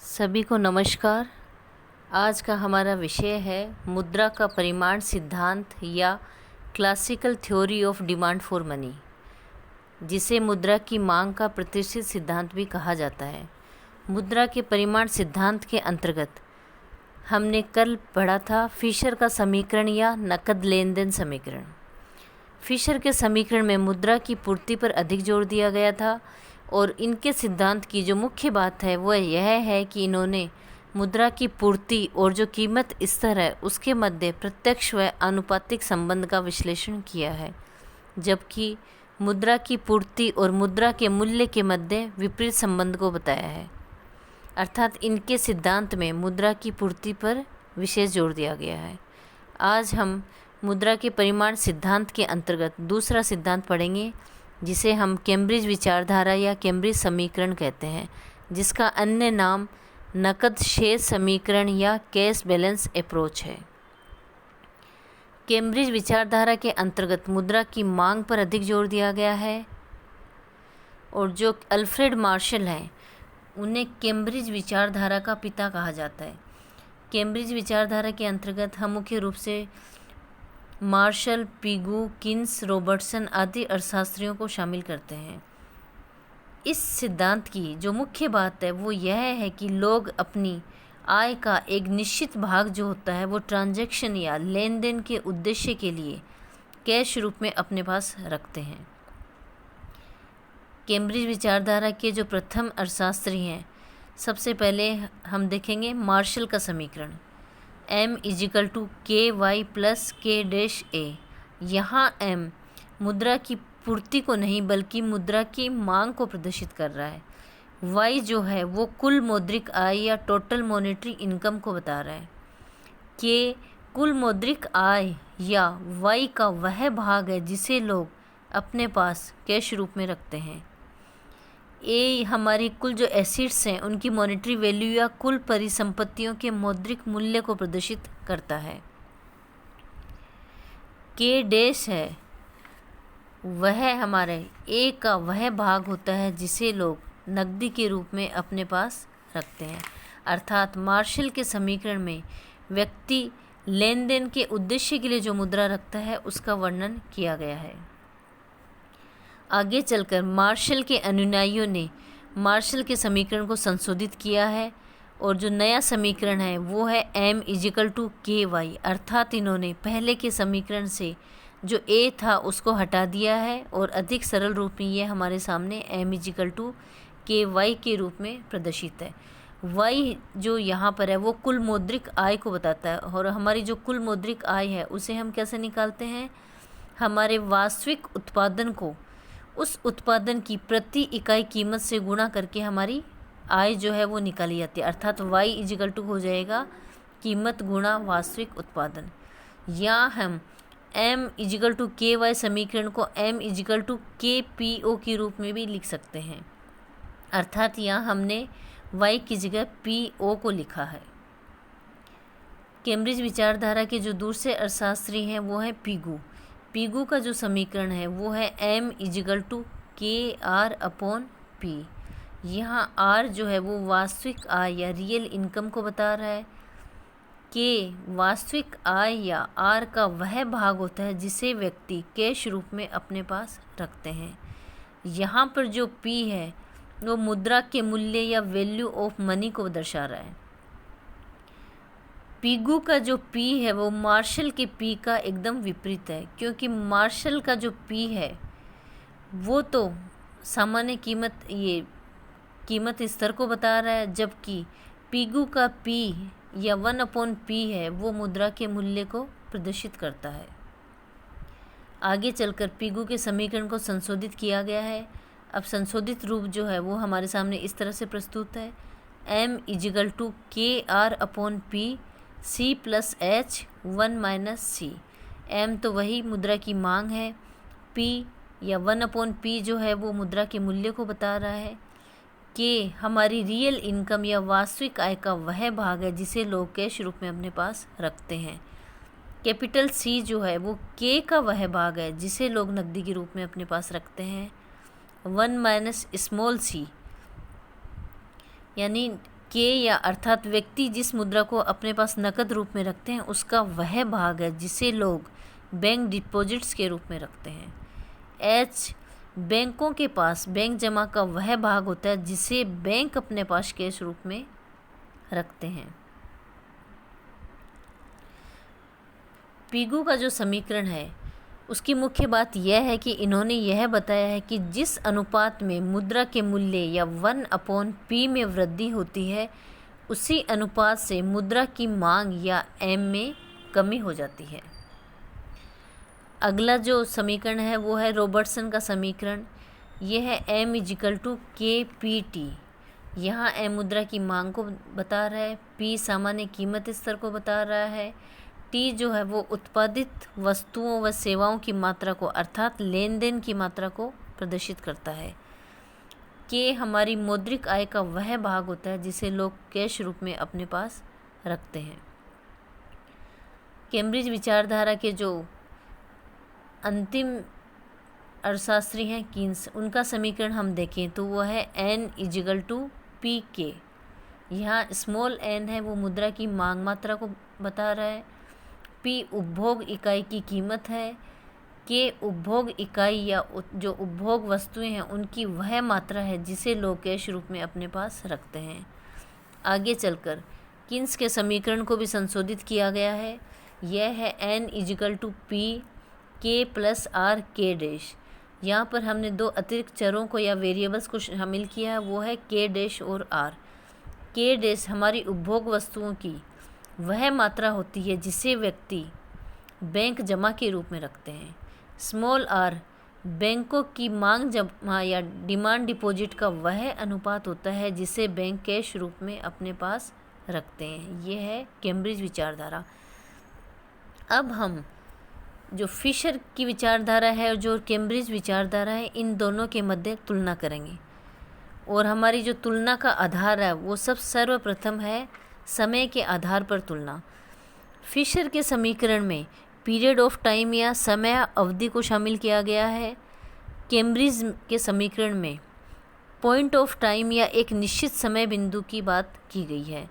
सभी को नमस्कार। आज का हमारा विषय है मुद्रा का परिमाण सिद्धांत या classical theory of demand for money, जिसे मुद्रा की मांग का प्रतिष्ठित सिद्धांत भी कहा जाता है। मुद्रा के परिमाण सिद्धांत के अंतर्गत हमने कल पढ़ा था फिशर का समीकरण या नकद लेन देन समीकरण। फिशर के समीकरण में मुद्रा की पूर्ति पर अधिक जोर दिया गया था और इनके सिद्धांत की जो मुख्य बात है वह यह है कि इन्होंने मुद्रा की पूर्ति और जो कीमत स्तर है उसके मध्य प्रत्यक्ष व आनुपातिक संबंध का विश्लेषण किया है, जबकि मुद्रा की पूर्ति और मुद्रा के मूल्य के मध्य विपरीत संबंध को बताया है। अर्थात इनके सिद्धांत में मुद्रा की पूर्ति पर विशेष जोर दिया गया है। आज हम मुद्रा के परिमाण सिद्धांत के अंतर्गत दूसरा सिद्धांत पढ़ेंगे, जिसे हम कैम्ब्रिज विचारधारा या कैम्ब्रिज समीकरण कहते हैं, जिसका अन्य नाम नकद शेष समीकरण या कैश बैलेंस अप्रोच है। कैम्ब्रिज विचारधारा के अंतर्गत मुद्रा की मांग पर अधिक जोर दिया गया है और जो अल्फ्रेड मार्शल हैं उन्हें कैम्ब्रिज विचारधारा का पिता कहा जाता है। कैम्ब्रिज विचारधारा के अंतर्गत हम मुख्य रूप से मार्शल, पिगू, किन्स, रॉबर्टसन आदि अर्थशास्त्रियों को शामिल करते हैं। इस सिद्धांत की जो मुख्य बात है वो यह है कि लोग अपनी आय का एक निश्चित भाग जो होता है वो ट्रांजैक्शन या लेन देन के उद्देश्य के लिए कैश रूप में अपने पास रखते हैं। कैम्ब्रिज विचारधारा के जो प्रथम अर्थशास्त्री हैं, सबसे पहले हम देखेंगे मार्शल का समीकरण M=KY+K'(A). यहाँ M मुद्रा की पूर्ति को नहीं बल्कि मुद्रा की मांग को प्रदर्शित कर रहा है। Y जो है वो कुल मौद्रिक आय या टोटल मॉनेटरी इनकम को बता रहा है। K कुल मौद्रिक आय या Y का वह भाग है जिसे लोग अपने पास कैश रूप में रखते हैं। A हमारी कुल जो एसेट्स हैं उनकी मॉनेटरी वैल्यू या कुल परिसंपत्तियों के मौद्रिक मूल्य को प्रदर्शित करता है। K' है वह हमारे A का वह भाग होता है जिसे लोग नकदी के रूप में अपने पास रखते हैं। अर्थात मार्शल के समीकरण में व्यक्ति लेन देन के उद्देश्य के लिए जो मुद्रा रखता है उसका वर्णन किया गया है। आगे चलकर मार्शल के अनुयायियों ने मार्शल के समीकरण को संशोधित किया है और जो नया समीकरण है वो है M=KY। अर्थात इन्होंने पहले के समीकरण से जो A था उसको हटा दिया है और अधिक सरल रूप में ये हमारे सामने M=KY के रूप में प्रदर्शित है। Y जो यहाँ पर है वो कुल मौद्रिक आय को बताता है और हमारी जो कुल मौद्रिक आय है उसे हम कैसे निकालते हैं? हमारे वास्तविक उत्पादन को उस उत्पादन की प्रति इकाई कीमत से गुणा करके हमारी आय जो है वो निकाली जाती है। अर्थात Y हो जाएगा कीमत गुणा वास्तविक उत्पादन। या हम M=KY समीकरण को M=KPO के रूप में भी लिख सकते हैं। अर्थात यहाँ हमने Y की जगह PO को लिखा है। कैम्ब्रिज विचारधारा के जो दूसरे अर्थशास्त्री हैं वो है पिगू। पिगू का जो समीकरण है वो है M=KR/P। यहाँ R जो है वो वास्तविक आय या रियल इनकम को बता रहा है। K वास्तविक आय या R का वह भाग होता है जिसे व्यक्ति कैश रूप में अपने पास रखते हैं। यहाँ पर जो P है वो मुद्रा के मूल्य या वैल्यू ऑफ मनी को दर्शा रहा है। पिगू का जो P है वो मार्शल के P का एकदम विपरीत है, क्योंकि मार्शल का जो P है वो तो सामान्य कीमत स्तर को बता रहा है, जबकि पिगू का P या 1/P है वो मुद्रा के मूल्य को प्रदर्शित करता है। आगे चलकर पिगू के समीकरण को संशोधित किया गया है। अब संशोधित रूप जो है वो हमारे सामने इस तरह से प्रस्तुत है M=KR/P C+H 1 - C। M तो वही मुद्रा की मांग है, P या 1/P जो है वो मुद्रा के मूल्य को बता रहा है, K हमारी रियल इनकम या वास्तविक आय का वह भाग है जिसे लोग कैश रूप में अपने पास रखते हैं, कैपिटल C जो है वो K का वह भाग है जिसे लोग नकदी के रूप में अपने पास रखते हैं, 1 - स्मॉल c यानी के या अर्थात व्यक्ति जिस मुद्रा को अपने पास नकद रूप में रखते हैं उसका वह भाग है जिसे लोग बैंक डिपॉजिट्स के रूप में रखते हैं। एच, बैंकों के पास बैंक जमा का वह भाग होता है जिसे बैंक अपने पास कैश रूप में रखते हैं। पिगू का जो समीकरण है उसकी मुख्य बात यह है कि इन्होंने यह बताया है कि जिस अनुपात में मुद्रा के मूल्य या 1/p में वृद्धि होती है उसी अनुपात से मुद्रा की मांग या M में कमी हो जाती है। अगला जो समीकरण है वो है रॉबर्टसन का समीकरण। यह है M=KPT। यहाँ M मुद्रा की मांग को बता रहा है, P सामान्य कीमत स्तर को बता रहा है, T जो है वो उत्पादित वस्तुओं व सेवाओं की मात्रा को अर्थात लेन देन की मात्रा को प्रदर्शित करता है। K हमारी मौद्रिक आय का वह भाग होता है जिसे लोग कैश रूप में अपने पास रखते हैं। कैम्ब्रिज विचारधारा के जो अंतिम अर्थशास्त्री हैं कीन्स, उनका समीकरण हम देखें तो वो है N=PK। यहाँ स्मॉल n है वो मुद्रा की मांग मात्रा को बता रहा है, P उपभोग इकाई की कीमत है, K उपभोग इकाई या जो उपभोग वस्तुएं हैं उनकी वह मात्रा है जिसे लोग कैश रूप में अपने पास रखते हैं। आगे चलकर कीन्स के समीकरण को भी संशोधित किया गया है। यह है N=P K+R K'। यहाँ पर हमने दो अतिरिक्त चरों को या वेरिएबल्स को शामिल किया है, वो है K' और R। K' हमारी उपभोग वस्तुओं की वह मात्रा होती है जिसे व्यक्ति बैंक जमा के रूप में रखते हैं। स्मॉल r बैंकों की मांग जमा या डिमांड डिपॉजिट का वह अनुपात होता है जिसे बैंक कैश रूप में अपने पास रखते हैं। यह है कैम्ब्रिज विचारधारा। अब हम जो फिशर की विचारधारा है और जो कैम्ब्रिज विचारधारा है इन दोनों के मध्य तुलना करेंगे, और हमारी जो तुलना का आधार है वो सब सर्वप्रथम है समय के आधार पर तुलना। फिशर के समीकरण में पीरियड ऑफ टाइम या समय अवधि को शामिल किया गया है। कैम्ब्रिज के समीकरण में पॉइंट ऑफ टाइम या एक निश्चित समय बिंदु की बात की गई है।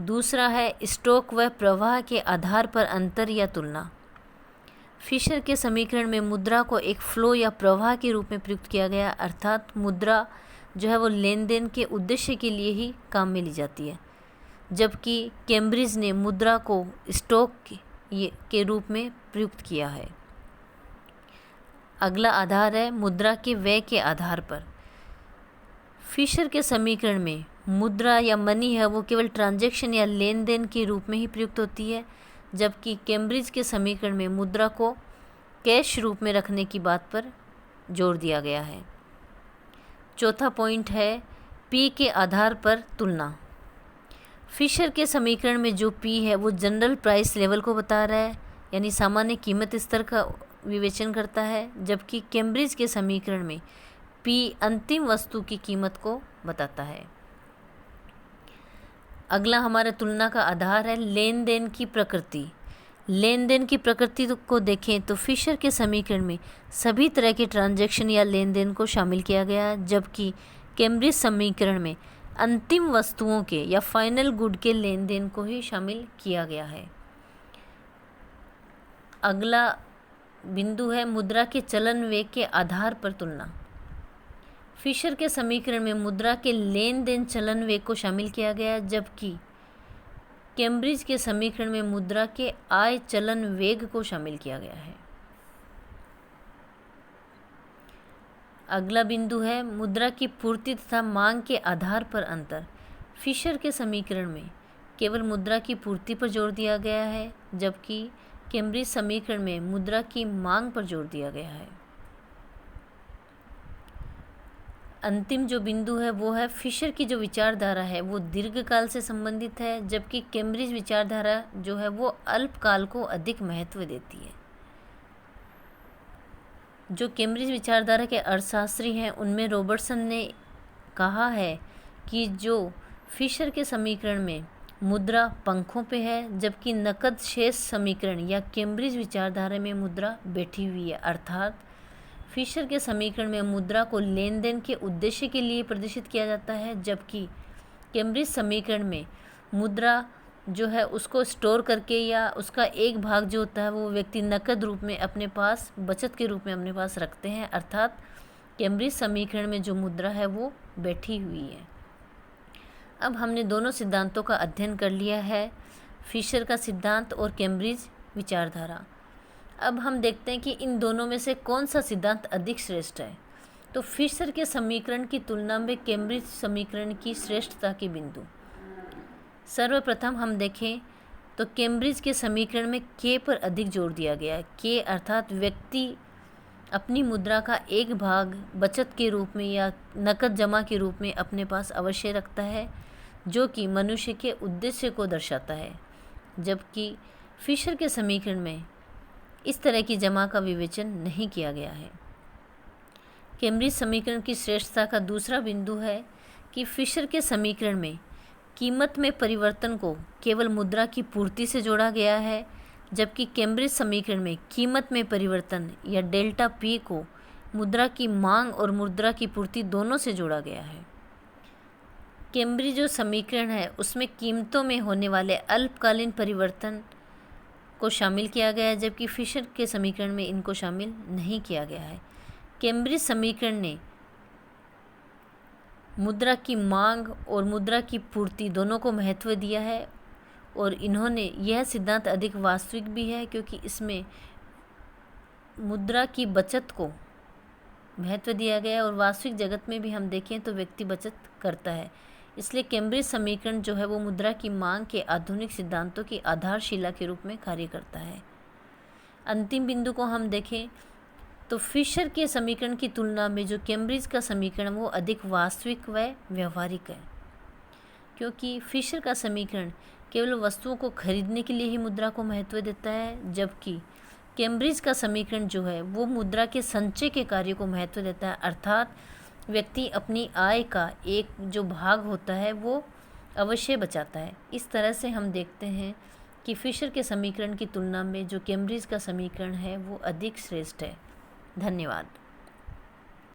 दूसरा है स्टॉक व प्रवाह के आधार पर अंतर या तुलना। फिशर के समीकरण में मुद्रा को एक फ्लो या प्रवाह के रूप में प्रयुक्त किया गया, अर्थात मुद्रा जो है वो लेन देन के उद्देश्य के लिए ही काम में ली जाती है, जबकि कैम्ब्रिज ने मुद्रा को स्टॉक के रूप में प्रयुक्त किया है। अगला आधार है मुद्रा के व्यय के आधार पर। फिशर के समीकरण में मुद्रा या मनी है वो केवल ट्रांजैक्शन या लेन देन के रूप में ही प्रयुक्त होती है, जबकि कैम्ब्रिज के समीकरण में मुद्रा को कैश रूप में रखने की बात पर जोर दिया गया है। चौथा पॉइंट है पी के आधार पर तुलना। फिशर के समीकरण में जो पी है वो जनरल प्राइस लेवल को बता रहा है, यानी सामान्य कीमत स्तर का विवेचन करता है, जबकि कैम्ब्रिज के समीकरण में पी अंतिम वस्तु की कीमत को बताता है। अगला हमारा तुलना का आधार है लेन देन की प्रकृति। लेन देन की प्रकृति को देखें तो फिशर के समीकरण में सभी तरह के ट्रांजैक्शन या लेन देन को शामिल किया गया है, जबकि कैम्ब्रिज समीकरण में अंतिम वस्तुओं के या फाइनल गुड के लेन देन को ही शामिल किया गया है। अगला बिंदु है मुद्रा के चलन वेग के आधार पर तुलना। फिशर के समीकरण में मुद्रा के लेन देन चलन वेग को शामिल किया गया है, जबकि कैम्ब्रिज के समीकरण में मुद्रा के आय चलन वेग को शामिल किया गया है। अगला बिंदु है मुद्रा की पूर्ति तथा मांग के आधार पर अंतर। फिशर के समीकरण में केवल मुद्रा की पूर्ति पर जोर दिया गया है, जबकि कैम्ब्रिज समीकरण में मुद्रा की मांग पर जोर दिया गया है। अंतिम जो बिंदु है वो है फिशर की जो विचारधारा है वो दीर्घकाल से संबंधित है, जबकि कैम्ब्रिज विचारधारा जो है वो अल्पकाल को अधिक महत्व देती है। जो कैम्ब्रिज विचारधारा के अर्थशास्त्री हैं उनमें रॉबर्टसन ने कहा है कि जो फिशर के समीकरण में मुद्रा पंखों पे है, जबकि नकद शेष समीकरण या कैम्ब्रिज विचारधारा में मुद्रा बैठी हुई है, अर्थात फिशर के समीकरण में मुद्रा को लेन देन के उद्देश्य के लिए प्रदर्शित किया जाता है, जबकि कैम्ब्रिज समीकरण में मुद्रा जो है उसको स्टोर करके या उसका एक भाग जो होता है वो व्यक्ति नकद रूप में अपने पास, बचत के रूप में अपने पास रखते हैं, अर्थात कैम्ब्रिज समीकरण में जो मुद्रा है वो बैठी हुई है। अब हमने दोनों सिद्धांतों का अध्ययन कर लिया है, फिशर का सिद्धांत और कैम्ब्रिज विचारधारा। अब हम देखते हैं कि इन दोनों में से कौन सा सिद्धांत अधिक श्रेष्ठ है। तो फिशर के समीकरण की तुलना में कैम्ब्रिज समीकरण की श्रेष्ठता के बिंदु। सर्वप्रथम हम देखें तो कैम्ब्रिज के समीकरण में के पर अधिक जोर दिया गया है। के अर्थात व्यक्ति अपनी मुद्रा का एक भाग बचत के रूप में या नकद जमा के रूप में अपने पास अवश्य रखता है, जो कि मनुष्य के उद्देश्य को दर्शाता है, जबकि फिशर के समीकरण में इस तरह की जमा का विवेचन नहीं किया गया है। कैम्ब्रिज समीकरण की श्रेष्ठता का दूसरा बिंदु है कि फिशर के समीकरण में कीमत में परिवर्तन को केवल मुद्रा की पूर्ति से जोड़ा गया है, जबकि कैम्ब्रिज समीकरण में कीमत में परिवर्तन या डेल्टा पी को मुद्रा की मांग और मुद्रा की पूर्ति दोनों से जोड़ा गया है। कैम्ब्रिज जो समीकरण है उसमें कीमतों में होने वाले अल्पकालीन परिवर्तन को शामिल किया गया है, जबकि फिशर के समीकरण में इनको शामिल नहीं किया गया है। कैम्ब्रिज समीकरण ने मुद्रा की मांग और मुद्रा की पूर्ति दोनों को महत्व दिया है, और इन्होंने यह सिद्धांत अधिक वास्तविक भी है क्योंकि इसमें मुद्रा की बचत को महत्व दिया गया है, और वास्तविक जगत में भी हम देखें तो व्यक्ति बचत करता है। इसलिए कैम्ब्रिज समीकरण जो है वो मुद्रा की मांग के आधुनिक सिद्धांतों की आधारशिला के रूप में कार्य करता है। अंतिम बिंदु को हम देखें तो फिशर के समीकरण की तुलना में जो कैम्ब्रिज का समीकरण वो अधिक वास्तविक व व्यवहारिक है, क्योंकि फिशर का समीकरण केवल वस्तुओं को खरीदने के लिए ही मुद्रा को महत्व देता है, जबकि कैम्ब्रिज का समीकरण जो है वो मुद्रा के संचय के कार्य को महत्व देता है, अर्थात व्यक्ति अपनी आय का एक जो भाग होता है वो अवश्य बचाता है। इस तरह से हम देखते हैं कि फिशर के समीकरण की तुलना में जो कैम्ब्रिज का समीकरण है वो अधिक श्रेष्ठ है। धन्यवाद।